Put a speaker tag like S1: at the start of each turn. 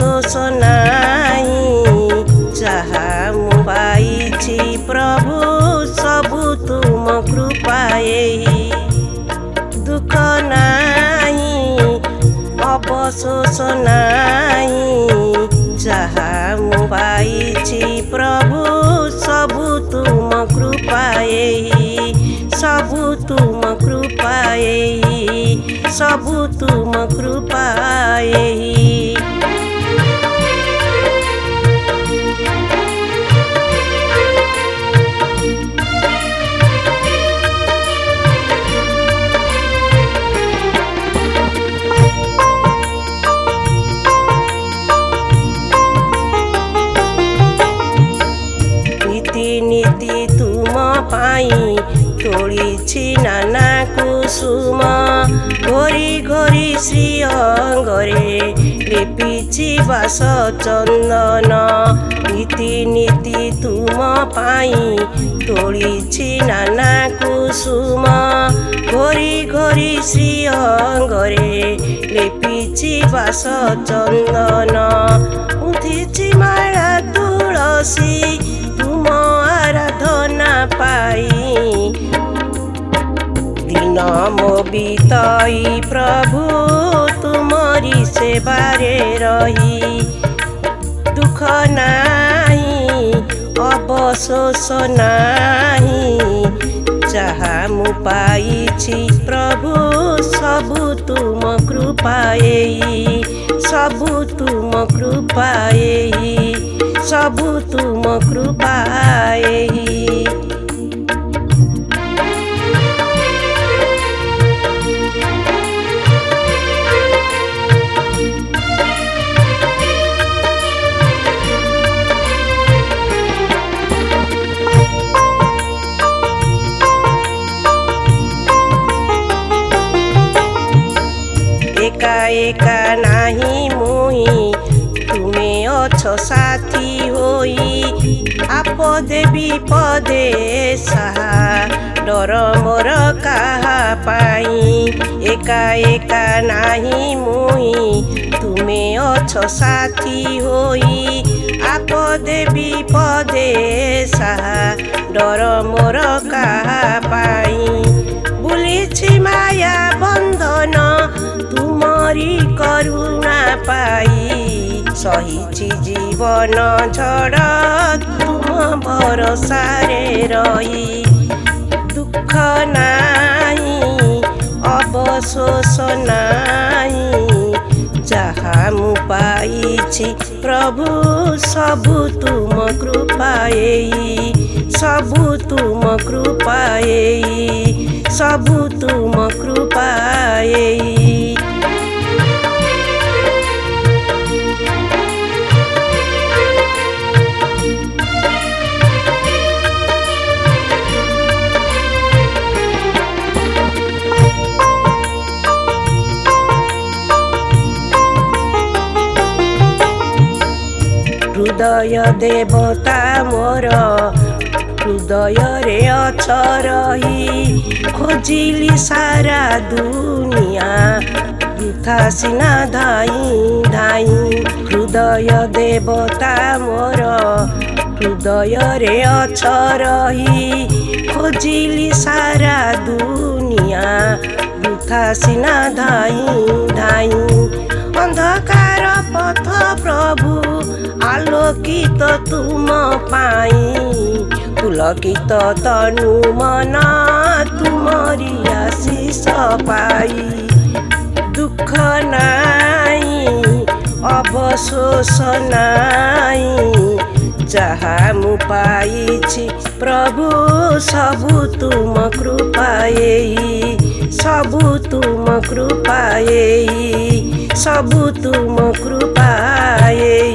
S1: ଅବଶୋଷ ନାହିଁ। ଯାହା ମୁଁ ପାଇଛି ପ୍ରଭୁ ସବୁ ତୁମ କୃପାଏ। ଦୁଃଖ ନାହିଁ ଅବଶୋଷ ନାହିଁ। ଯାହା ମୁଁ ପାଇଛି ପ୍ରଭୁ ସବୁ ତୁମ କୃପାଏ। ସବୁ ତୁମ କୃପାଏ। ସବୁ ତୁମ କୃପାଏ। नीति तुम पाई तोलिछि नाना कुसुम। घोरी घोरी श्री अंगरे लेपिछि बास चंदन। नीति तुम पाई तोलिछि नाना कुसुम। घोरी घोरी श्री अंगरे लेपिछि बास चंदन। उठिछि माला तुलसी तुम आराधना पाई। दिन मो बीतई प्रभु तुमरी सेवारे रही। दुख नाही अवशोष नाही। ଯାହା ମୁଁ ପାଇଛି ପ୍ରଭୁ ସବୁ ତୁମ କୃପାଏ। ସବୁ ତୁମ କୃପାଏ। ସବୁ ତୁମ କୃପାଏ। एका एका नाही मुई तुमे अछ साथी होई। आपदे विपदे साहा डर मोर काहा पाई। एका एका नाही मुई तुमे अछ साथी होई। आपदे विपदे साहा डर मोर काहा पाई। बुलिछि माया बंधन तुमरी करुणा पाई। सहिछि जीवन झड़ तुम भरोसारे रही। दुख नाही अवशोष नाही। ଯାହା ମୁଁ ପାଇଛି ପ୍ରଭୁ ସବୁ ତୁମ କୃପାଏ। ସବୁ ତୁମ କୃପାଏ। ସବୁ ତୁମ କୃପାଏ। हृदय देवता मोर हृदय रे अछ रही। खोजिली सारा दुनिया वृथा सिना धाई धाई। हृदय देवता मोर हृदय रे अछ रही। खोजिली सारा दुनिया वृथा सिना धाई धाई। अंधकार पथ प्रभु आलोकित तुम पाई। पुलकित तनु मन तुमरी आशीष पाई। दुख नाही अवशोष नाही। ଯାହା ମୁଁ ପାଇଛି ପ୍ରଭୁ ସବୁ ତୁମ କୃପାଏ। ସବୁ ତୁମ କୃପାଏ। ସବୁ ତୁମ କୃପାଏ।